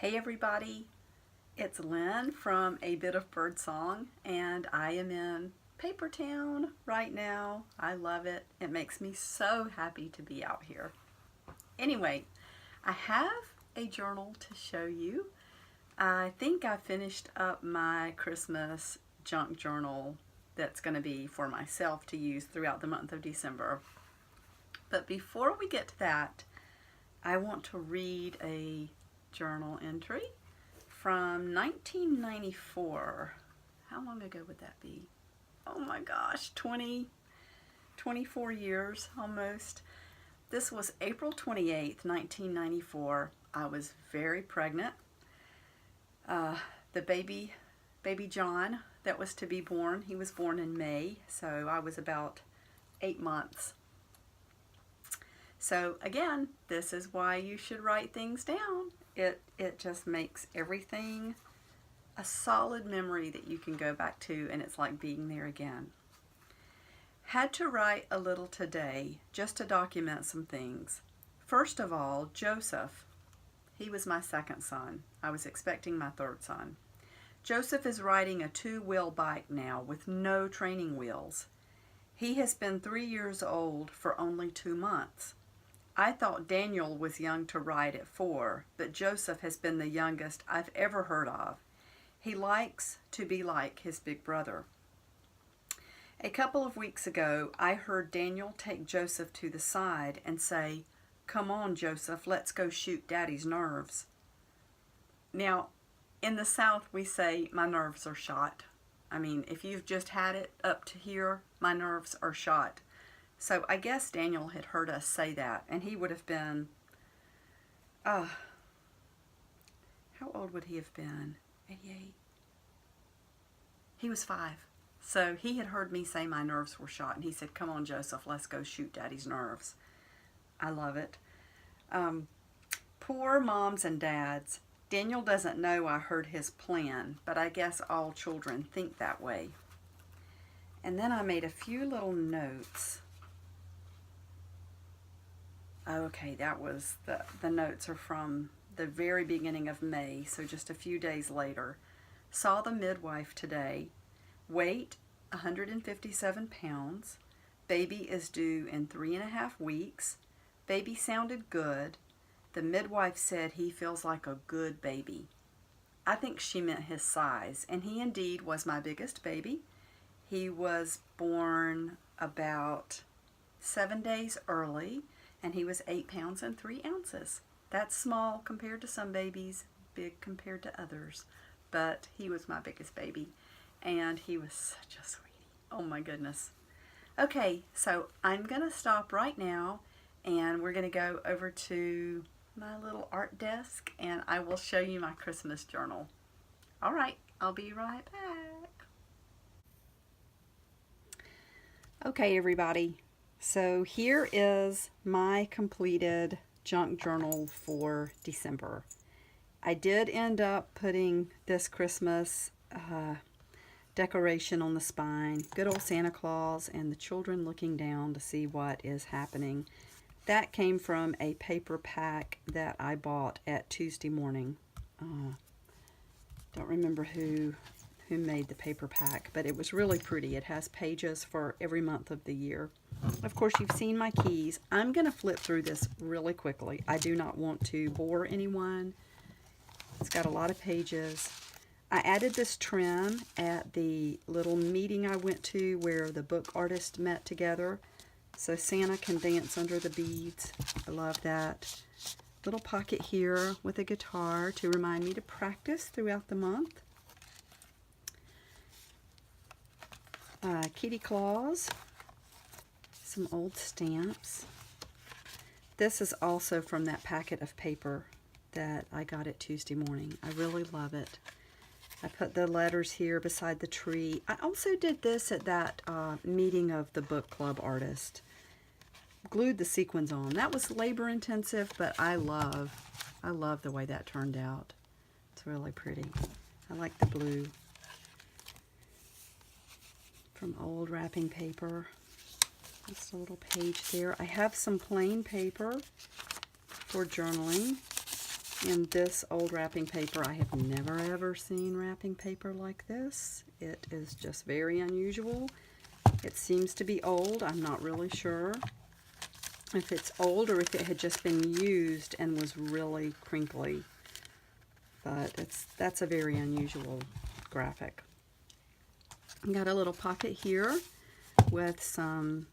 Hey everybody, it's Lynn from A Bit of Birdsong, and I am in Paper Town right now. I love it. It makes me so happy to be out here. Anyway, I have a journal to show you. I think I finished up my Christmas junk journal that's going to be for myself to use throughout the month of December. But before we get to that, I want to read a journal entry from 1994. How long ago would that be? Oh my gosh, 24 years almost. This was April 28th, 1994. I was very pregnant. The baby John that was to be born, he was born in May, so I was about 8 months. So again, this is why you should write things down. It just makes everything a solid memory that you can go back to, and it's like being there again. Had to write a little today just to document some things. First of all, Joseph. He was my second son. I was expecting my third son. Joseph is riding a 2-wheel bike now with no training wheels. He has been 3 years old for only 2 months. I thought Daniel was young to ride at 4, but Joseph has been the youngest I've ever heard of. He likes to be like his big brother. A couple of weeks ago, I heard Daniel take Joseph to the side and say, "Come on, Joseph, let's go shoot Daddy's nerves." Now, in the South, we say, "My nerves are shot." I mean, if you've just had it up to here, my nerves are shot. So I guess Daniel had heard us say that, and he would have been, how old would he have been? 88? He was 5. So he had heard me say my nerves were shot, and he said, "Come on, Joseph, let's go shoot Daddy's nerves." I love it. Poor moms and dads. Daniel doesn't know I heard his plan, but I guess all children think that way. And then I made a few little notes. Okay, that was the notes are from the very beginning of May, so just a few days later. Saw the midwife today. Weight 157 pounds. Baby is due in 3.5 weeks. Baby sounded good. The midwife said he feels like a good baby. I think she meant his size, and he indeed was my biggest baby. He was born about 7 days early, and he was 8 pounds and 3 ounces. That's small compared to some babies, big compared to others. But he was my biggest baby, and he was such a sweetie. Oh my goodness. Okay, so I'm going to stop right now, and we're going to go over to my little art desk, and I will show you my Christmas journal. All right, I'll be right back. Okay, everybody. So here is my completed junk journal for December. I did end up putting this Christmas decoration on the spine. Good old Santa Claus and the children looking down to see what is happening. That came from a paper pack that I bought at Tuesday morning. Don't remember who made the paper pack, but it was really pretty. It has pages for every month of the year. Of course, you've seen my keys. I'm going to flip through this really quickly. I do not want to bore anyone. It's got a lot of pages. I added this trim at the little meeting I went to where the book artists met together, so Santa can dance under the beads. I love that. Little pocket here with a guitar to remind me to practice throughout the month. Kitty claws, some old stamps. This is also from that packet of paper that I got at Tuesday morning. I really love it. I put the letters here beside the tree. I also did this at that meeting of the book club artist. Glued the sequins on. That was labor intensive, but I love the way that turned out. It's really pretty. I like the blue. From old wrapping paper. Just a little page there. I have some plain paper for journaling. in this old wrapping paper. I have never ever seen wrapping paper like this. It is just very unusual. It seems to be old. I'm not really sure if it's old or if it had just been used and was really crinkly. But that's a very unusual graphic. Got a little pocket here with some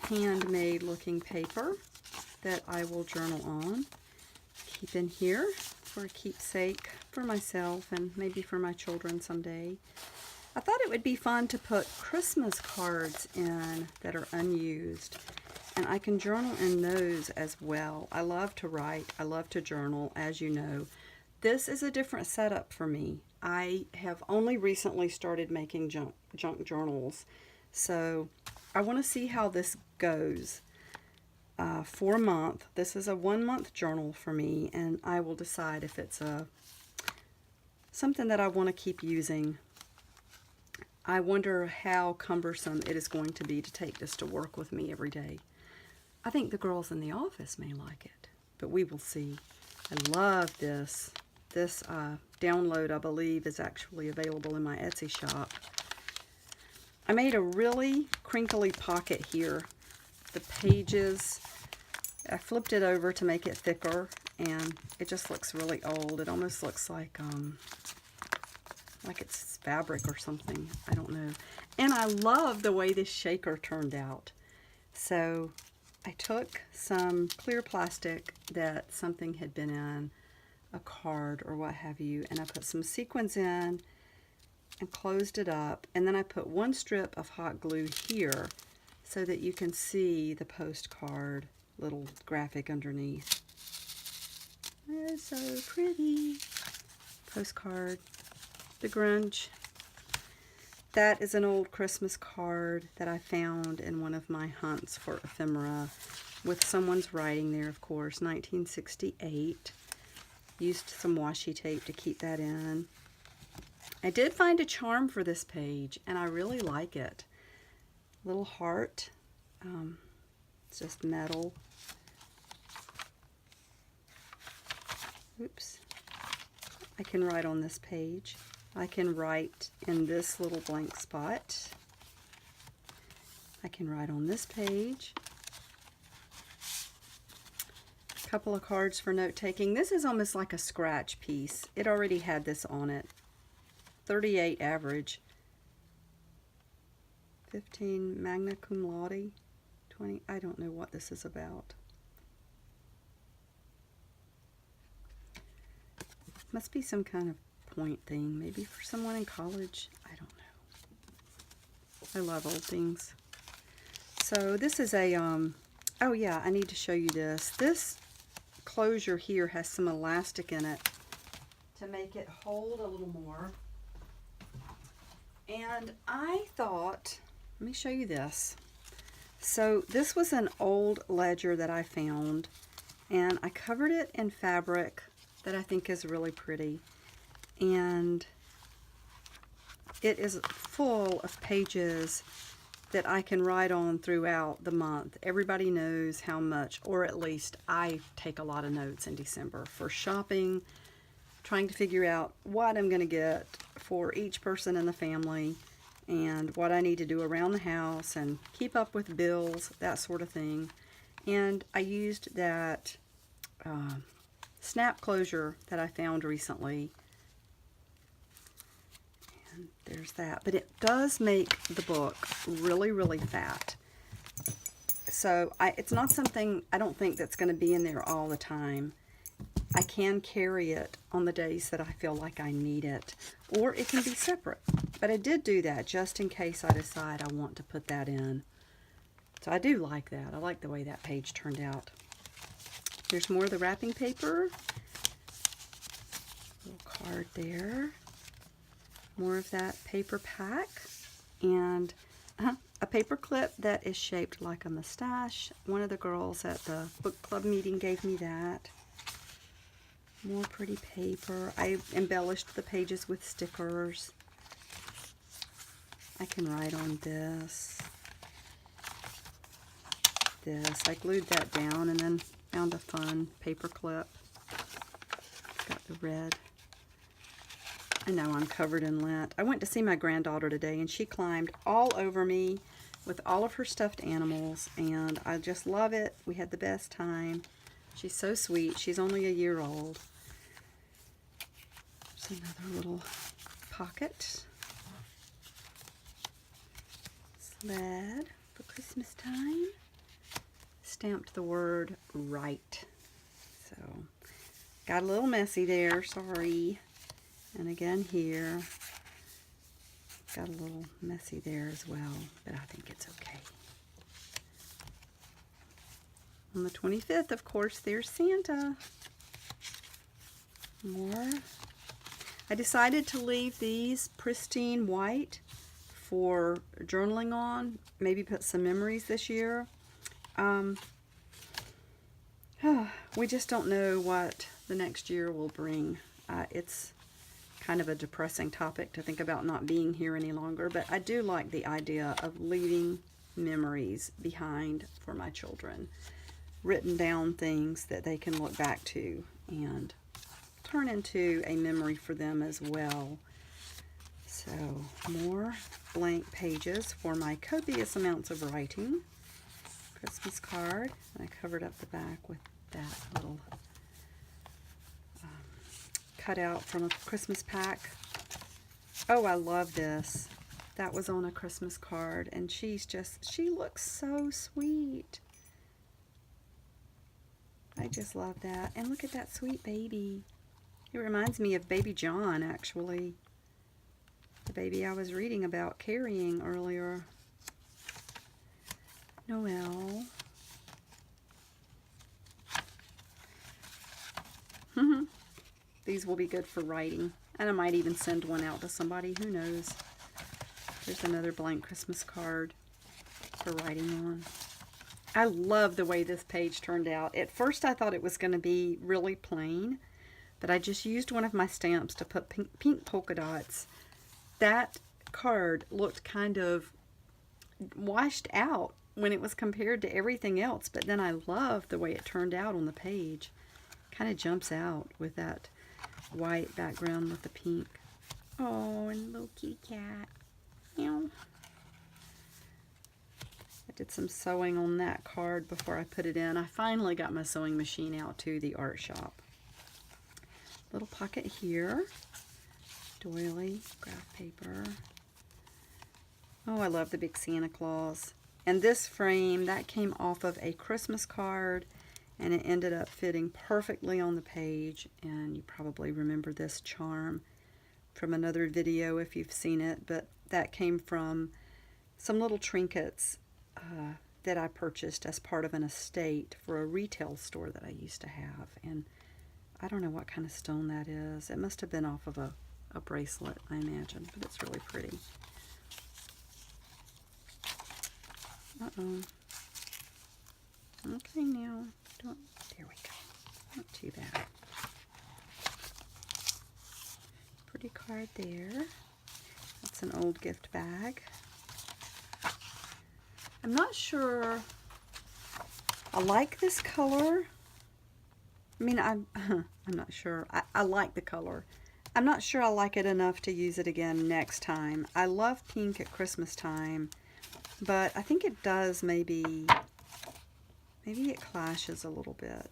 handmade looking paper that I will journal on. Keep in here for a keepsake for myself and maybe for my children someday. I thought it would be fun to put Christmas cards in that are unused, and I can journal in those as well. I love to write. I love to journal, as you know. This is a different setup for me. I have only recently started making junk journals, so I want to see how this goes for a month. This is a 1-month journal for me, and I will decide if it's something that I want to keep using. I wonder how cumbersome it is going to be to take this to work with me every day. I think the girls in the office may like it, but we will see. I love this. This download, I believe, is actually available in my Etsy shop. I made a really crinkly pocket here. The pages, I flipped it over to make it thicker, and it just looks really old. It almost looks like it's fabric or something. I don't know. And I love the way this shaker turned out. So I took some clear plastic that something had been in, a card or what have you, and I put some sequins in and closed it up, and then I put one strip of hot glue here so that you can see the postcard little graphic underneath. It's so pretty. Postcard, the Grinch. That is an old Christmas card that I found in one of my hunts for ephemera with someone's writing there, of course, 1968. Used some washi tape to keep that in. I did find a charm for this page, and I really like it. Little heart. It's just metal. Oops. I can write on this page. I can write in this little blank spot. I can write on this page. Couple of cards for note taking. This is almost like a scratch piece. It already had this on it. 38 average. 15 magna cum laude. 20. I don't know what this is about. Must be some kind of point thing. Maybe for someone in college. I don't know. I love old things. So this is a oh yeah, I need to show you this. This closure here has some elastic in it to make it hold a little more. And I thought, let me show you this. So this was an old ledger that I found, and I covered it in fabric that I think is really pretty. And it is full of pages that I can write on throughout the month. Everybody knows how much, or at least I take a lot of notes in December for shopping, trying to figure out what I'm going to get for each person in the family and what I need to do around the house and keep up with bills, that sort of thing. And I used that snap closure that I found recently. There's that. But it does make the book really, really fat. So it's not something I don't think that's going to be in there all the time. I can carry it on the days that I feel like I need it. Or it can be separate. But I did do that just in case I decide I want to put that in. So I do like that. I like the way that page turned out. There's more of the wrapping paper. Little card there. More of that paper pack, and a paper clip that is shaped like a mustache. One of the girls at the book club meeting gave me that. More pretty paper. I embellished the pages with stickers. I can write on this. I glued that down and then found a fun paper clip. got the red. I know I'm covered in lint. I went to see my granddaughter today, and she climbed all over me with all of her stuffed animals, and I just love it. We had the best time. She's so sweet. She's only a year old. There's another little pocket. Sled for Christmas time. Stamped the word right. So, got a little messy there, sorry. And again here, got a little messy there as well, but I think it's okay. On the 25th, of course, there's Santa. More. I decided to leave these pristine white for journaling on. Maybe put some memories this year. We just don't know what the next year will bring. It's kind of a depressing topic to think about not being here any longer, but I do like the idea of leaving memories behind for my children. Written down things that they can look back to and turn into a memory for them as well. So, more blank pages for my copious amounts of writing. Christmas card. I covered up the back with that little cutout from a Christmas pack. Oh, I love this. That was on a Christmas card, and she looks so sweet. I just love that. And look at that sweet baby. It reminds me of baby John, actually. The baby I was reading about carrying earlier. Noel. These will be good for writing. And I might even send one out to somebody. Who knows? There's another blank Christmas card for writing on. I love the way this page turned out. At first I thought it was going to be really plain, but I just used one of my stamps to put pink polka dots. That card looked kind of washed out when it was compared to everything else, but then I love the way it turned out on the page. Kind of jumps out with that white background with the pink. Oh, and a little kitty cat. Meow. I did some sewing on that card before I put it in. I finally got my sewing machine out to the art shop. Little pocket here. Doily, graph paper. Oh, I love the big Santa Claus. And this frame, that came off of a Christmas card, and it ended up fitting perfectly on the page. And you probably remember this charm from another video if you've seen it, but that came from some little trinkets that I purchased as part of an estate for a retail store that I used to have. And I don't know what kind of stone that is. It must have been off of a bracelet, I imagine, but it's really pretty. Uh-oh. Okay, now, there we go. Not too bad. Pretty card there. That's an old gift bag. I'm not sure I like this color. I mean, I'm not sure. I like the color. I'm not sure I like it enough to use it again next time. I love pink at Christmas time, but I think it does maybe it clashes a little bit.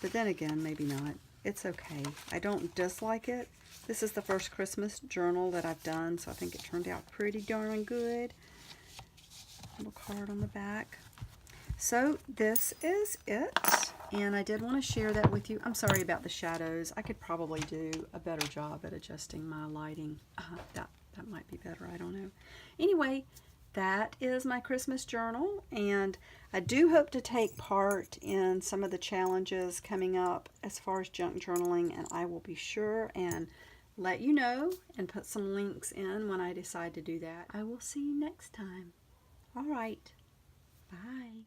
But then again, maybe not. It's okay. I don't dislike it. This is the first Christmas journal that I've done, so I think it turned out pretty darn good. Little card on the back. So this is it, and I did want to share that with you. I'm sorry about the shadows. I could probably do a better job at adjusting my lighting. That might be better. I don't know. Anyway, that is my Christmas journal, and I do hope to take part in some of the challenges coming up as far as junk journaling, and I will be sure and let you know and put some links in when I decide to do that. I will see you next time. All right. Bye.